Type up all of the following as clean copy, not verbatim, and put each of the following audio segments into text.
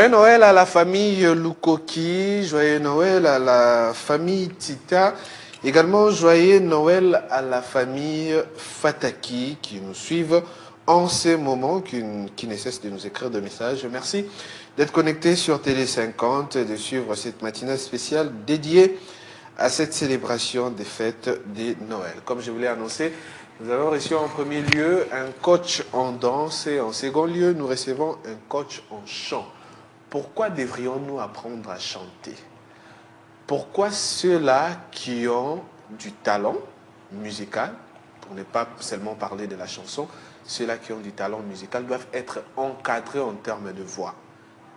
Joyeux Noël à la famille Lukoki, joyeux Noël à la famille Tita, également joyeux Noël à la famille Fataki qui nous suivent en ces moments, qui ne cessent de nous écrire des messages. Merci d'être connectés sur Télé 50 et de suivre cette matinale spéciale dédiée à cette célébration des fêtes de Noël. Comme je vous l'ai annoncé, nous avons reçu en premier lieu un coach en danse et en second lieu, nous recevons un coach en chant. Pourquoi devrions-nous apprendre à chanter? Pourquoi ceux-là qui ont du talent musical, pour ne pas seulement parler de la chanson, ceux-là qui ont du talent musical doivent être encadrés en termes de voix?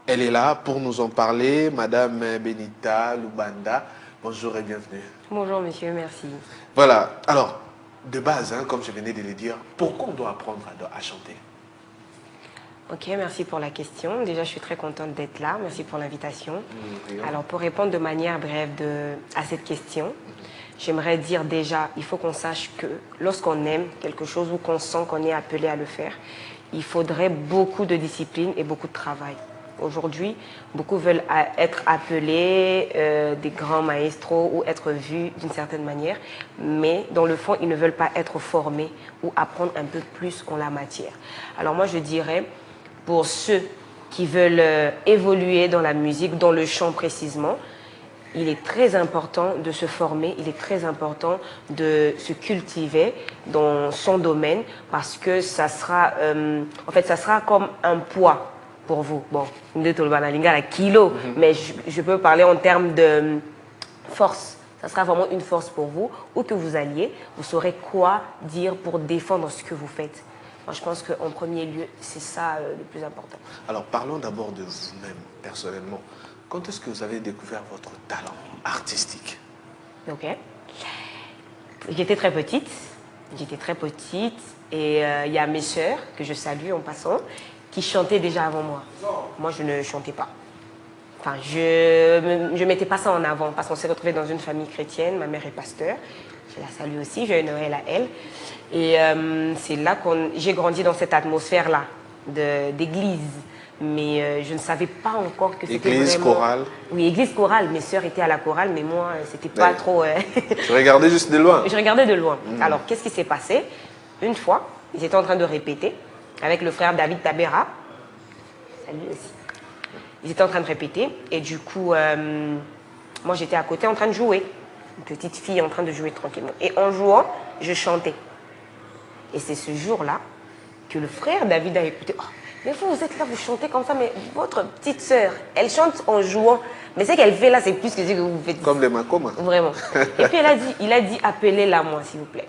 Elle est là pour nous en parler, Madame Benita Lubanda. Bonjour et bienvenue. Bonjour monsieur, merci. Voilà, alors, de base, comme je venais de le dire, pourquoi on doit apprendre à chanter? Ok, merci pour la question. Déjà, je suis très contente d'être là. Merci pour l'invitation. Alors, pour répondre de manière brève à cette question, j'aimerais dire déjà, il faut qu'on sache que lorsqu'on aime quelque chose ou qu'on sent qu'on est appelé à le faire, il faudrait beaucoup de discipline et beaucoup de travail. Aujourd'hui, beaucoup veulent être appelés des grands maestros ou être vus d'une certaine manière, mais dans le fond, ils ne veulent pas être formés ou apprendre un peu plus en la matière. Alors moi, je dirais, pour ceux qui veulent évoluer dans la musique, dans le chant précisément, il est très important de se former, il est très important de se cultiver dans son domaine parce que ça sera, en fait, ça sera comme un poids pour vous. Bon, mais je peux parler en termes de force. Ça sera vraiment une force pour vous. Où que vous alliez, vous saurez quoi dire pour défendre ce que vous faites. Moi, je pense qu'en premier lieu, c'est ça le plus important. Alors, parlons d'abord de vous-même, personnellement. Quand est-ce que vous avez découvert votre talent artistique? Ok. J'étais très petite. J'étais très petite. Et il y a mes sœurs, que je salue en passant, qui chantaient déjà avant moi. Moi, je ne chantais pas. Enfin, je ne mettais pas ça en avant parce qu'on s'est retrouvés dans une famille chrétienne. Ma mère est pasteur. Je la salue aussi. Joyeux Noël à elle. Et c'est là que j'ai grandi dans cette atmosphère-là d'église. Mais je ne savais pas encore que c'était vraiment... Église chorale. Oui, église chorale. Mes sœurs étaient à la chorale, mais moi, c'était pas trop... Je regardais juste de loin. Je regardais de loin. Alors, qu'est-ce qui s'est passé? Une fois, ils étaient en train de répéter avec le frère David Tabera. Salut aussi. Ils étaient en train de répéter. Et du coup, moi, j'étais à côté en train de jouer. Une petite fille en train de jouer tranquillement. Et en jouant, je chantais. Et c'est ce jour-là que le frère David a écouté. Oh, mais vous êtes là, vous chantez comme ça, mais votre petite sœur, elle chante en jouant. Mais ce qu'elle fait là, c'est plus que ce que vous faites. Comme les Makoma. Vraiment. Et puis il a dit, appelez-la moi, s'il vous plaît.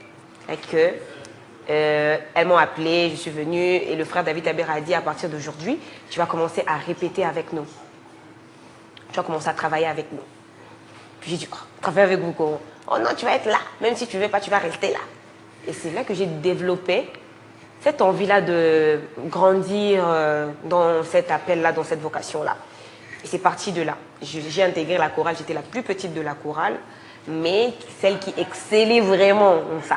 Et que, elles m'ont appelé, je suis venue, et le frère David Tabera a dit, à partir d'aujourd'hui, tu vas commencer à répéter avec nous. Tu vas commencer à travailler avec nous. Puis j'ai dit, oh, travailler avec vous comment? Oh non, tu vas être là. Même si tu ne veux pas, tu vas rester là. Et c'est là que j'ai développé cette envie-là de grandir dans cet appel-là, dans cette vocation-là. Et c'est parti de là. J'ai intégré la chorale, j'étais la plus petite de la chorale, mais celle qui excellait vraiment en ça.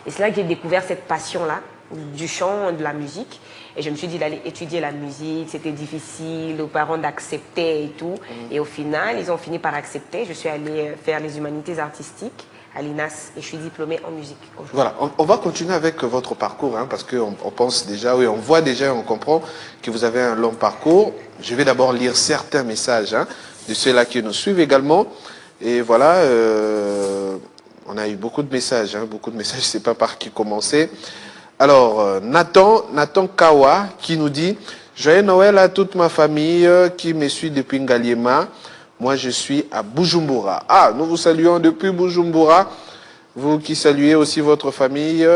Et c'est là que j'ai découvert cette passion-là, du chant, de la musique. Et je me suis dit d'aller étudier la musique, c'était difficile, aux parents d'accepter et tout. Et au final, ils ont fini par accepter. Je suis allée faire les humanités artistiques à l'INAS et je suis diplômée en musique. Voilà, on va continuer avec votre parcours, parce qu'on pense déjà, oui, on voit déjà, on comprend que vous avez un long parcours. Je vais d'abord lire certains messages de ceux-là qui nous suivent également. Et voilà, on a eu beaucoup de messages, je ne sais pas par qui commencer. Alors, Nathan Kawa qui nous dit « Joyeux Noël à toute ma famille qui me suit depuis Ngaliema. Moi, je suis à Bujumbura. » Ah, nous vous saluons depuis Bujumbura. Vous qui saluez aussi votre famille,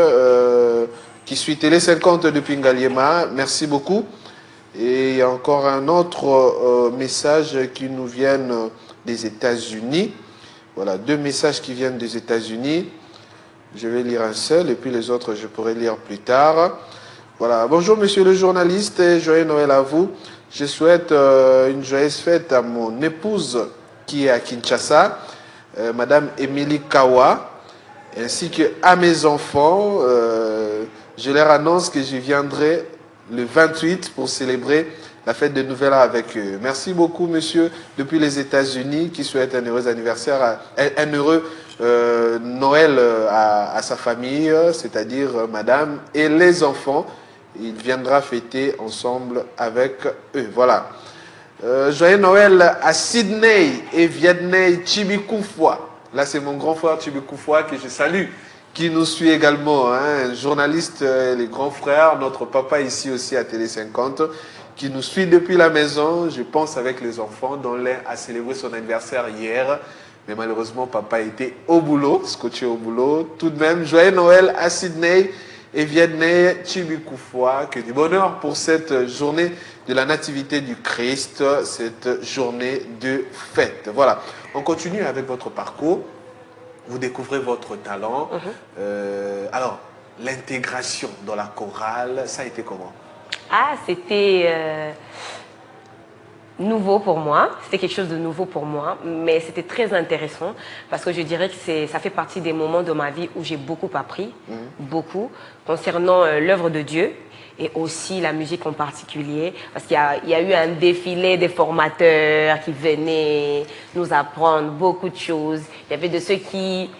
qui suit Télé 50 depuis Ngaliema. Merci beaucoup. Et il y a encore un autre message qui nous vient des États-Unis. Voilà, 2 messages qui viennent des États-Unis. Je vais lire un seul et puis les autres, je pourrai lire plus tard. Voilà. Bonjour, monsieur le journaliste, et joyeux Noël à vous. Je souhaite une joyeuse fête à mon épouse qui est à Kinshasa, madame Émilie Kawa, ainsi qu'à mes enfants. Je leur annonce que je viendrai le 28 pour célébrer la fête de Nouvel An avec eux. Merci beaucoup, monsieur, depuis les États-Unis, qui souhaite un heureux anniversaire, un heureux Noël à sa famille, c'est-à-dire madame et les enfants. Il viendra fêter ensemble avec eux. Voilà. Joyeux Noël à Sydney et Vietney Chibikoufwa. Là, c'est mon grand frère Chibikoufwa que je salue, qui nous suit également, hein, un journaliste, les grands frères, notre papa ici aussi à Télé 50, qui nous suit depuis la maison, je pense avec les enfants, dont l'un a célébré son anniversaire hier. Mais malheureusement, papa était au boulot, scotché au boulot. Tout de même, joyeux Noël à Sydney et Vietney Chibikoufwa. Que du bonheur pour cette journée de la nativité du Christ, cette journée de fête. Voilà, on continue avec votre parcours. Vous découvrez votre talent. Alors, l'intégration dans la chorale, ça a été comment? Ah, c'était nouveau pour moi, c'était quelque chose de nouveau pour moi, mais c'était très intéressant parce que je dirais que ça fait partie des moments de ma vie où j'ai beaucoup appris, beaucoup, concernant l'œuvre de Dieu et aussi la musique en particulier, parce qu'il y a eu un défilé des formateurs qui venaient nous apprendre beaucoup de choses. Il y avait de ceux qui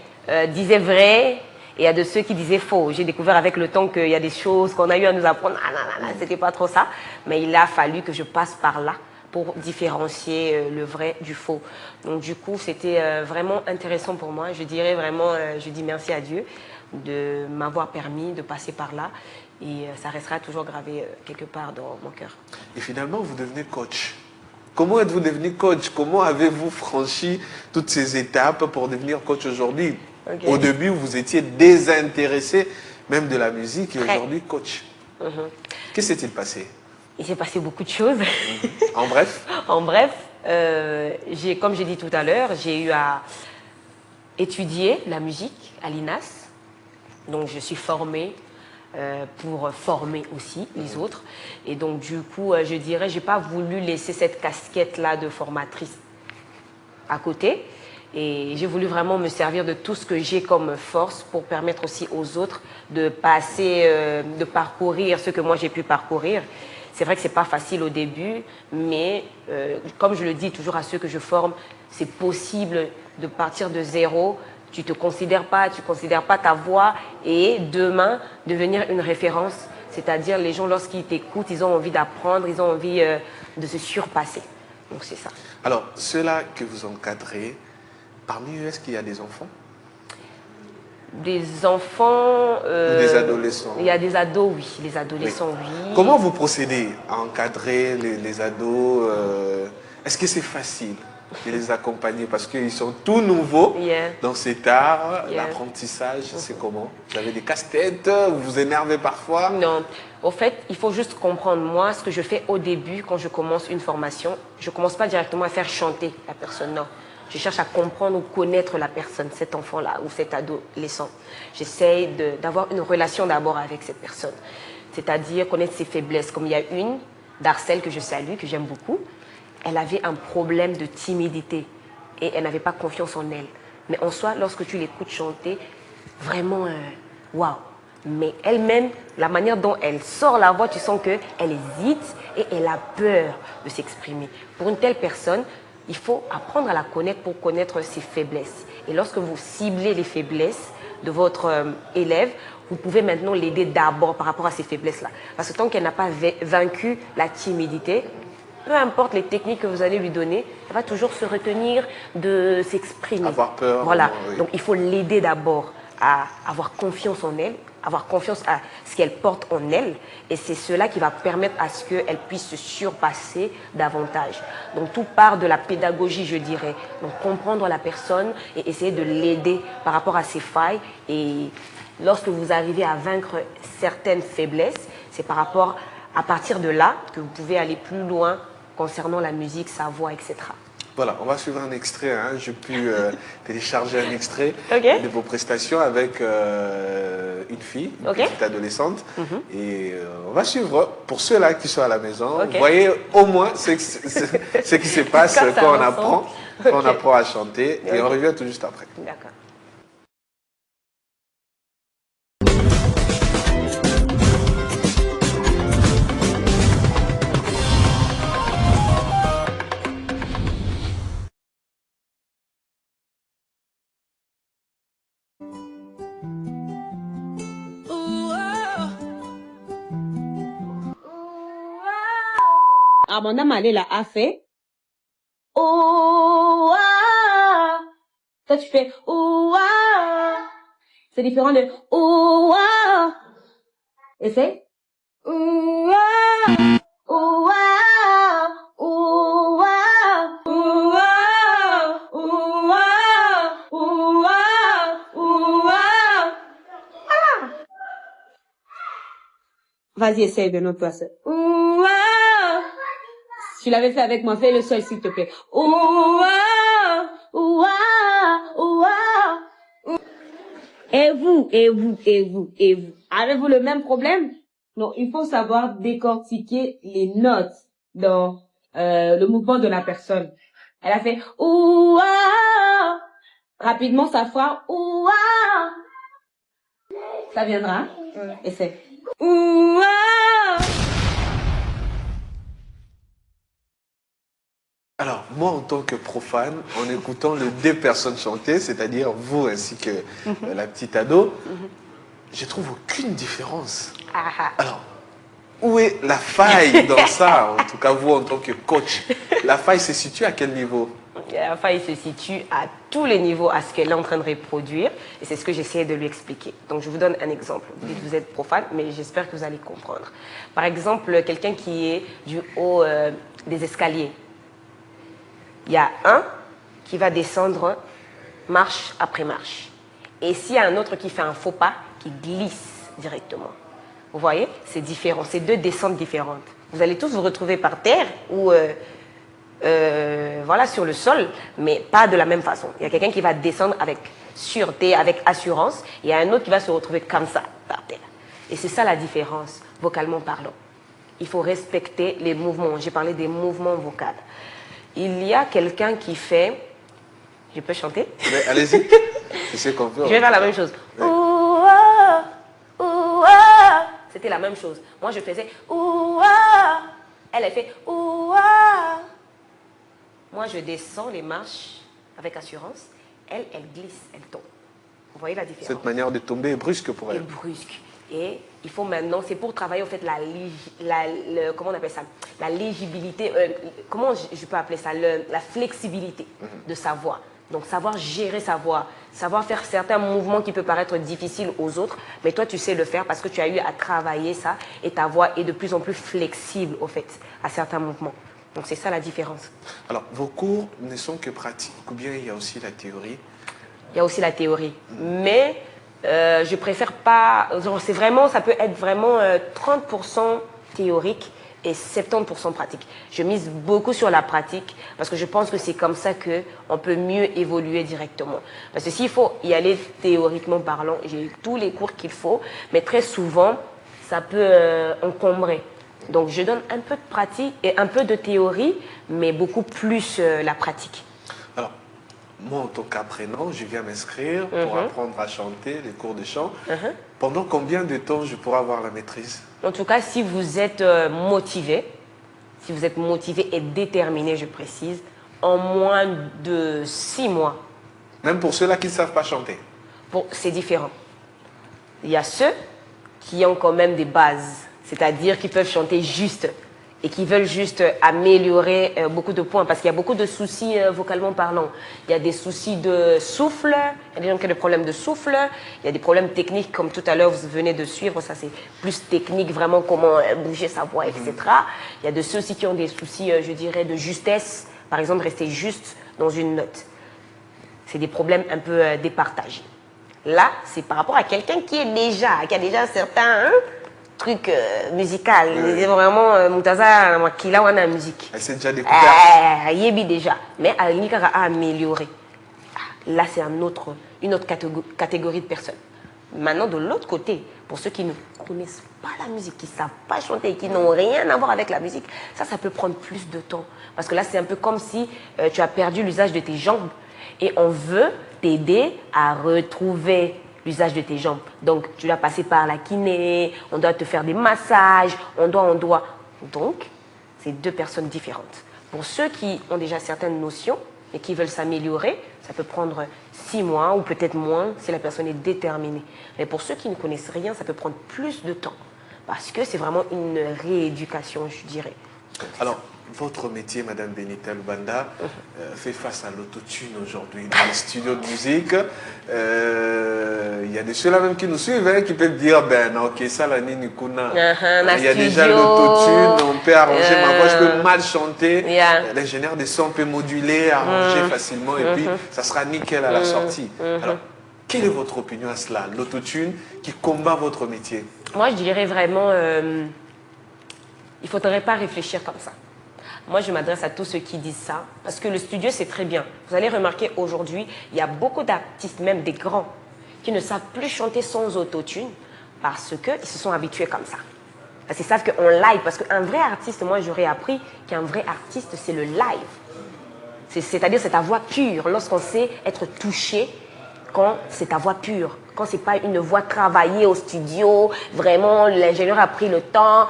disaient vrai, et il y a de ceux qui disaient faux. J'ai découvert avec le temps qu'il y a des choses qu'on a eu à nous apprendre. Ah non, non, non, c'était pas trop ça. Mais il a fallu que je passe par là pour différencier le vrai du faux. Donc du coup, c'était vraiment intéressant pour moi. Je dirais vraiment, je dis merci à Dieu de m'avoir permis de passer par là. Et ça restera toujours gravé quelque part dans mon cœur. Et finalement, vous devenez coach. Comment êtes-vous devenu coach? Comment avez-vous franchi toutes ces étapes pour devenir coach aujourd'hui? Okay. Au début, vous étiez désintéressé même de la musique et aujourd'hui coach. Qu'est-ce qui s'est-il passé? Il s'est passé beaucoup de choses. En bref? En bref, comme j'ai dit tout à l'heure, j'ai eu à étudier la musique à l'INAS. Donc je suis formée pour former aussi les autres. Et donc du coup, je dirais, j'ai pas voulu laisser cette casquette-là de formatrice à côté. Et j'ai voulu vraiment me servir de tout ce que j'ai comme force pour permettre aussi aux autres de passer, de parcourir ce que moi j'ai pu parcourir. C'est vrai que c'est pas facile au début, mais comme je le dis toujours à ceux que je forme, c'est possible de partir de zéro. Tu te considères pas ta voix et demain devenir une référence. C'est-à-dire les gens lorsqu'ils t'écoutent, ils ont envie d'apprendre, ils ont envie de se surpasser. Donc c'est ça. Alors ceux-là que vous encadrez, parmi eux, est-ce qu'il y a des enfants? Des enfants... Ou des adolescents? Il y a des ados, oui. Les adolescents, oui. Comment vous procédez à encadrer les ados? Est-ce que c'est facile de les accompagner? Parce qu'ils sont tout nouveaux dans cet art. L'apprentissage, c'est comment? Vous avez des casse-têtes? Vous vous énervez parfois? Non. Au fait, il faut juste comprendre, moi, ce que je fais au début, quand je commence une formation, je ne commence pas directement à faire chanter la personne, non. Je cherche à comprendre ou connaître la personne, cet enfant-là ou cet adolescent. J'essaye d'avoir une relation d'abord avec cette personne. C'est-à-dire connaître ses faiblesses. Comme il y a une, Darcel, que je salue, que j'aime beaucoup, elle avait un problème de timidité et elle n'avait pas confiance en elle. Mais en soi, lorsque tu l'écoutes chanter, vraiment, waouh. Mais elle-même, la manière dont elle sort la voix, tu sens qu'elle hésite et elle a peur de s'exprimer. Pour une telle personne, il faut apprendre à la connaître pour connaître ses faiblesses. Et lorsque vous ciblez les faiblesses de votre élève, vous pouvez maintenant l'aider d'abord par rapport à ces faiblesses-là. Parce que tant qu'elle n'a pas vaincu la timidité, peu importe les techniques que vous allez lui donner, elle va toujours se retenir de s'exprimer. Avoir peur. Voilà. Oui. Donc il faut l'aider d'abord à avoir confiance en elle, avoir confiance à ce qu'elle porte en elle. Et c'est cela qui va permettre à ce qu'elle puisse se surpasser davantage. Donc tout part de la pédagogie, je dirais. Donc comprendre la personne et essayer de l'aider par rapport à ses failles. Et lorsque vous arrivez à vaincre certaines faiblesses, c'est à partir de là que vous pouvez aller plus loin concernant la musique, sa voix, etc. Voilà, on va suivre un extrait. Hein. J'ai pu télécharger un extrait de vos prestations avec une fille, une petite adolescente. Et on va suivre, pour ceux-là qui sont à la maison, vous voyez au moins ce qui se passe quand on apprend à chanter. Et on revient tout juste après. D'accord. Amanda Malela a fait. Oh, ah. Toi, tu fais. Oh, ah. C'est différent de. Oh, ah. Essaye. Oh, ah. Oh, ah. Oh, ah. Oh, ah. Oh, ah. Oh, ah. Oh, ah. Vas-y, essaye de notre place. Oh, ah. Si tu l'avais fait avec moi, fais le seul, s'il te plaît. Oh, ah. Oh, ah. Oh, ah. Et vous, et vous, et vous, et vous, avez-vous le même problème? Non, il faut savoir décortiquer les notes dans le mouvement de la personne. Elle a fait ouah. Rapidement, ça fera ouah. Ça viendra. Essaie. Ouah. Alors, moi, en tant que profane, en écoutant les deux personnes chanter, c'est-à-dire vous ainsi que la petite ado, je trouve aucune différence. Alors, où est la faille dans ça? En tout cas, vous, en tant que coach, la faille se situe à quel niveau? La faille se situe à tous les niveaux, à ce qu'elle est en train de reproduire. Et c'est ce que j'essayais de lui expliquer. Donc, je vous donne un exemple. Vous dites que vous êtes profane, mais j'espère que vous allez comprendre. Par exemple, quelqu'un qui est du haut des escaliers. Il y a un qui va descendre marche après marche. Et s'il y a un autre qui fait un faux pas, qui glisse directement. Vous voyez, c'est différent. C'est deux descentes différentes. Vous allez tous vous retrouver par terre ou voilà, sur le sol, mais pas de la même façon. Il y a quelqu'un qui va descendre avec sûreté, avec assurance. Il y a un autre qui va se retrouver comme ça, par terre. Et c'est ça la différence, vocalement parlant. Il faut respecter les mouvements. J'ai parlé des mouvements vocaux. Il y a quelqu'un qui fait... Je peux chanter? Allez-y. C'est qu'on peut. Je vais faire la même chose. Ouais. Ouah, ouah. C'était la même chose. Moi, je faisais ouah. Elle fait ouah. Moi, je descends les marches avec assurance. Elle glisse, elle tombe. Vous voyez la différence? Cette manière de tomber est brusque pour elle. Et brusque. Et il faut maintenant, c'est pour travailler en fait comment on appelle ça? La légibilité, comment je peux appeler ça? La flexibilité de sa voix. Donc savoir gérer sa voix, savoir faire certains mouvements qui peuvent paraître difficiles aux autres, mais toi tu sais le faire parce que tu as eu à travailler ça et ta voix est de plus en plus flexible au fait à certains mouvements. Donc c'est ça la différence. Alors vos cours ne sont que pratiques ou bien il y a aussi la théorie? Il y a aussi la théorie, mais je préfère pas, c'est vraiment, ça peut être vraiment 30% théorique et 70% pratique. Je mise beaucoup sur la pratique parce que je pense que c'est comme ça qu'on peut mieux évoluer directement. Parce que s'il faut y aller théoriquement parlant, j'ai eu tous les cours qu'il faut, mais très souvent, ça peut encombrer. Donc je donne un peu de pratique et un peu de théorie, mais beaucoup plus la pratique. Alors, moi, en tant qu'apprenant, je viens m'inscrire pour apprendre à chanter, les cours de chant. Pendant combien de temps je pourrai avoir la maîtrise? En tout cas, si vous êtes motivé et déterminé, je précise, en moins de 6 mois. Même pour ceux-là qui ne savent pas chanter? C'est différent. Il y a ceux qui ont quand même des bases, c'est-à-dire qui peuvent chanter juste et qui veulent juste améliorer beaucoup de points parce qu'il y a beaucoup de soucis vocalement parlant. Il y a des soucis de souffle, il y a des gens qui ont des problèmes de souffle, il y a des problèmes techniques comme tout à l'heure vous venez de suivre, ça c'est plus technique, vraiment comment bouger sa voix, etc. Il y a de ceux aussi qui ont des soucis, je dirais, de justesse, par exemple rester juste dans une note. C'est des problèmes un peu départagés. Là, c'est par rapport à quelqu'un qui a déjà certains... truc musical, c'est vraiment Moutaza qui l'a la musique. Elle s'est déjà découverte. Yebi déjà, mais elle a amélioré. Là, c'est une autre catégorie de personnes. Maintenant, de l'autre côté, pour ceux qui ne connaissent pas la musique, qui ne savent pas chanter, qui n'ont rien à voir avec la musique, ça peut prendre plus de temps. Parce que là, c'est un peu comme si tu as perdu l'usage de tes jambes et on veut t'aider à retrouver l'usage de tes jambes. Donc, tu dois passer par la kiné, on doit te faire des massages, on doit. Donc, c'est deux personnes différentes. Pour ceux qui ont déjà certaines notions, et qui veulent s'améliorer, ça peut prendre 6 mois ou peut-être moins si la personne est déterminée. Mais pour ceux qui ne connaissent rien, ça peut prendre plus de temps parce que c'est vraiment une rééducation, je dirais. Alors, votre métier, Madame Benita Lubanda, fait face à l'autotune aujourd'hui dans les studios de musique. Il y a des ceux-là même qui nous suivent, hein, qui peuvent dire, ben ok, ça la Nini Kuna. Il y a déjà l'autotune, on peut arranger ma voix, je peux mal chanter. L'ingénieur des sons peut moduler, arranger facilement et puis ça sera nickel à la sortie. Alors, quelle est votre opinion à cela, l'autotune qui combat votre métier? Moi, je dirais vraiment, il ne faudrait pas réfléchir comme ça. Moi, je m'adresse à tous ceux qui disent ça, parce que le studio, c'est très bien. Vous allez remarquer aujourd'hui, il y a beaucoup d'artistes, même des grands, qui ne savent plus chanter sans autotune, parce qu'ils se sont habitués comme ça. Parce qu'ils savent qu'on live, parce qu'un vrai artiste, moi, j'aurais appris qu'un vrai artiste, c'est le live. C'est-à-dire, c'est ta voix pure, lorsqu'on sait être touché, quand c'est ta voix pure, quand c'est pas une voix travaillée au studio, vraiment l'ingénieur a pris le temps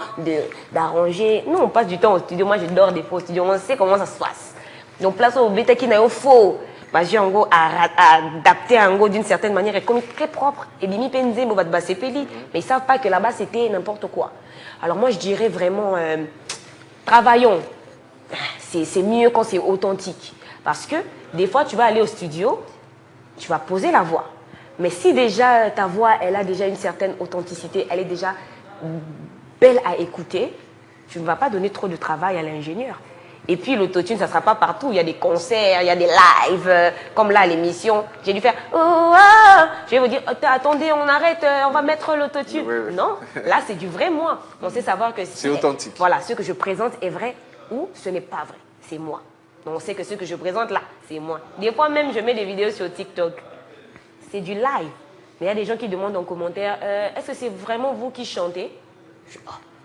d'arranger. Nous, on passe du temps au studio, moi je dors des fois au studio, on sait comment ça se passe. Donc place au bêta qui n'a faux, parce que en adapter un go d'une certaine manière et comme très propre et bimi penze va te basser peli, mais ils savent pas que là-bas c'était n'importe quoi. Alors moi je dirais vraiment travaillons. C'est mieux quand c'est authentique parce que des fois tu vas aller au studio, tu vas poser la voix. Mais si déjà ta voix, elle a déjà une certaine authenticité, elle est déjà belle à écouter, tu ne vas pas donner trop de travail à l'ingénieur. Et puis l'autotune, ça ne sera pas partout. Il y a des concerts, il y a des lives, comme là, l'émission. J'ai dû faire « Oh, ah !» Je vais vous dire « Attendez, on arrête, on va mettre l'autotune. Oui. » Non, là, c'est du vrai moi. On sait savoir que c'est authentique. Voilà, ce que je présente est vrai ou ce n'est pas vrai. C'est moi. Donc on sait que ce que je présente là, c'est moi. Des fois même, je mets des vidéos sur TikTok. C'est du live. Mais il y a des gens qui demandent en commentaire, est-ce que c'est vraiment vous qui chantez?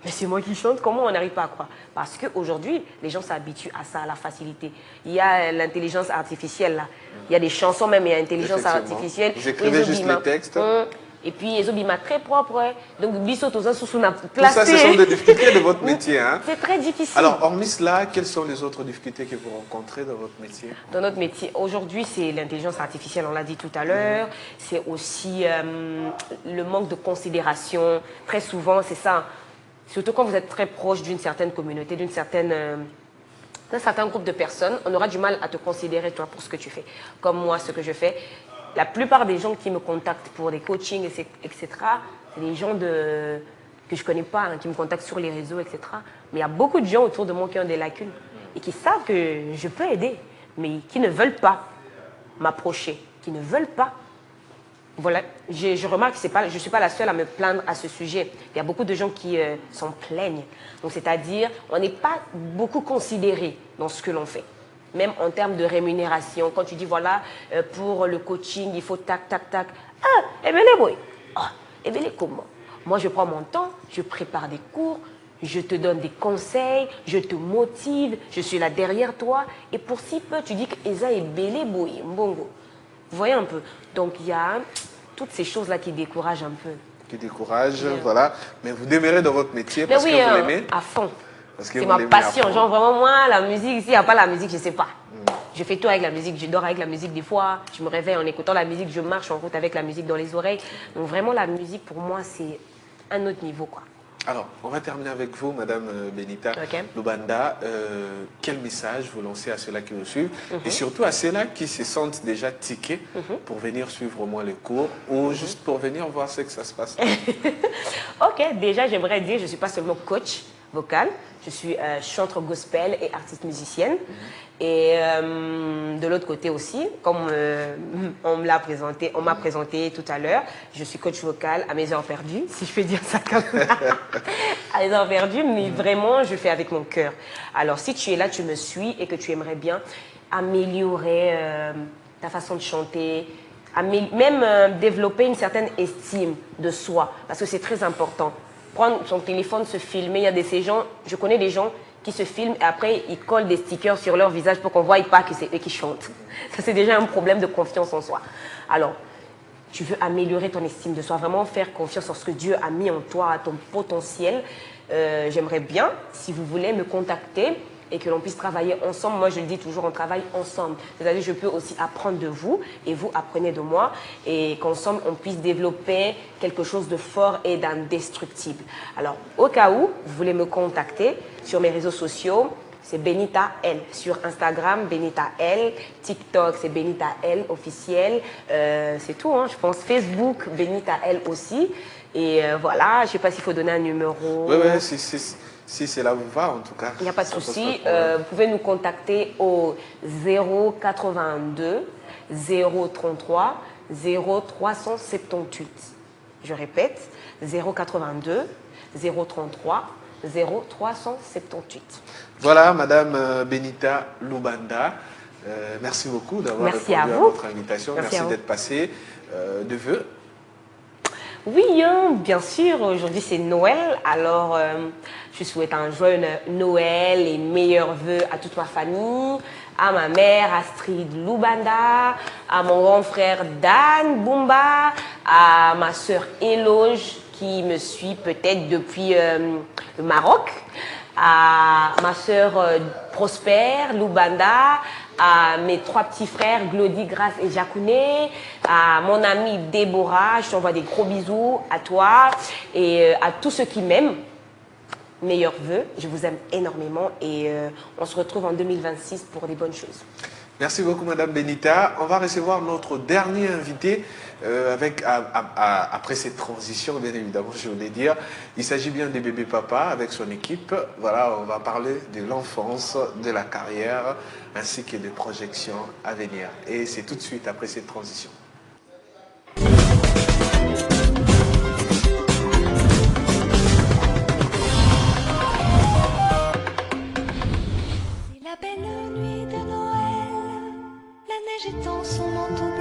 Mais c'est moi qui chante, comment on n'arrive pas à croire? Parce qu'aujourd'hui, les gens s'habituent à ça, à la facilité. Il y a l'intelligence artificielle là. Il y a des chansons même, il y a l'intelligence artificielle. Vous écrivez juste les textes. Et puis, les obima très propres. Donc, biso, tout ça, tout ça, ce sont des difficultés de votre métier. Hein? C'est très difficile. Alors, hormis cela, quelles sont les autres difficultés que vous rencontrez dans votre métier? Dans notre métier, aujourd'hui, c'est l'intelligence artificielle, on l'a dit tout à l'heure. C'est aussi le manque de considération. Très souvent, c'est ça. Surtout quand vous êtes très proche d'une certaine communauté, d'un certain groupe de personnes, on aura du mal à te considérer, toi, pour ce que tu fais. Comme moi, ce que je fais. La plupart des gens qui me contactent pour des coachings, etc., c'est des gens que je ne connais pas, hein, qui me contactent sur les réseaux, etc. Mais il y a beaucoup de gens autour de moi qui ont des lacunes et qui savent que je peux aider, mais qui ne veulent pas m'approcher, qui ne veulent pas. Voilà, je remarque que je ne suis pas la seule à me plaindre à ce sujet. Il y a beaucoup de gens qui s'en plaignent. Donc, c'est-à-dire, on n'est pas beaucoup considéré dans ce que l'on fait. Même en termes de rémunération, quand tu dis, voilà, pour le coaching, il faut tac, tac, tac. Ah, eh bien, les boys. Ah, eh bien, les comment? Moi, je prends mon temps, je prépare des cours, je te donne des conseils, je te motive, je suis là derrière toi. Et pour si peu, tu dis que Eza est belé boy, mbongo. Vous voyez un peu? Donc, il y a toutes ces choses-là qui découragent un peu. Qui découragent, voilà. Mais vous demeurez dans votre métier parce que vous l'aimez? À fond. C'est ma passion. Genre, vraiment, moi, la musique, s'il n'y a pas la musique, je ne sais pas. Je fais tout avec la musique. Je dors avec la musique des fois. Je me réveille en écoutant la musique. Je marche en route avec la musique dans les oreilles. Donc, vraiment, la musique, pour moi, c'est un autre niveau, quoi. Alors, on va terminer avec vous, Madame Benita Lubanda. Quel message vous lancez à ceux-là qui vous suivent et surtout à ceux-là qui se sentent déjà tickets pour venir suivre au moins les cours ou juste pour venir voir ce que ça se passe? Ok, déjà, j'aimerais dire, je ne suis pas seulement coach vocal, je suis chanteur gospel et artiste musicienne. Et de l'autre côté aussi, comme on m'a présenté tout à l'heure, je suis coach vocal à mes heures perdues, si je peux dire ça comme ça. À mes heures perdues, mais vraiment, je fais avec mon cœur. Alors, si tu es là, tu me suis et que tu aimerais bien améliorer ta façon de chanter, même développer une certaine estime de soi, parce que c'est très important. Prendre son téléphone, se filmer, il y a ces gens, je connais des gens qui se filment et après ils collent des stickers sur leur visage pour qu'on ne voie pas que c'est eux qui chantent. Ça, c'est déjà un problème de confiance en soi. Alors, tu veux améliorer ton estime de soi, vraiment faire confiance en ce que Dieu a mis en toi, à ton potentiel. J'aimerais bien, si vous voulez, me contacter et que l'on puisse travailler ensemble. Moi, je le dis toujours, on travaille ensemble. C'est-à-dire, je peux aussi apprendre de vous et vous apprenez de moi et qu'ensemble, on puisse développer quelque chose de fort et d'indestructible. Alors, au cas où vous voulez me contacter sur mes réseaux sociaux, c'est Benita L. Sur Instagram, Benita L. TikTok, c'est Benita L officiel. C'est tout, hein. Je pense Facebook, Benita L aussi. Et voilà, je ne sais pas s'il faut donner un numéro. Oui, si cela vous va, en tout cas. Il n'y a pas de souci. Vous pouvez nous contacter au 082 033 0378. Je répète, 082 033 0378. Voilà, Madame Benita Lubanda. Merci beaucoup d'avoir répondu à notre invitation. Merci d'être passée. De vœux? Oui, bien sûr. Aujourd'hui, c'est Noël. Alors, je souhaite un joyeux Noël et meilleurs vœux à toute ma famille, à ma mère Astrid Lubanda, à mon grand frère Dan Bumba, à ma sœur Éloge qui me suit peut-être depuis le Maroc, à ma sœur Prosper Lubanda, à mes 3 petits frères, Glody, Grace et Jacouné, à mon amie Déborah, je t'envoie des gros bisous, à toi et à tous ceux qui m'aiment. Meilleurs vœux, je vous aime énormément et on se retrouve en 2026 pour des bonnes choses. Merci beaucoup, Madame Benita. On va recevoir notre dernier invité après cette transition, bien évidemment, je voulais dire. Il s'agit bien des bébés papas avec son équipe. Voilà, on va parler de l'enfance, de la carrière, ainsi que des projections à venir. Et c'est tout de suite après cette transition. C'est la belle nuit de Noël, la neige étend son manteau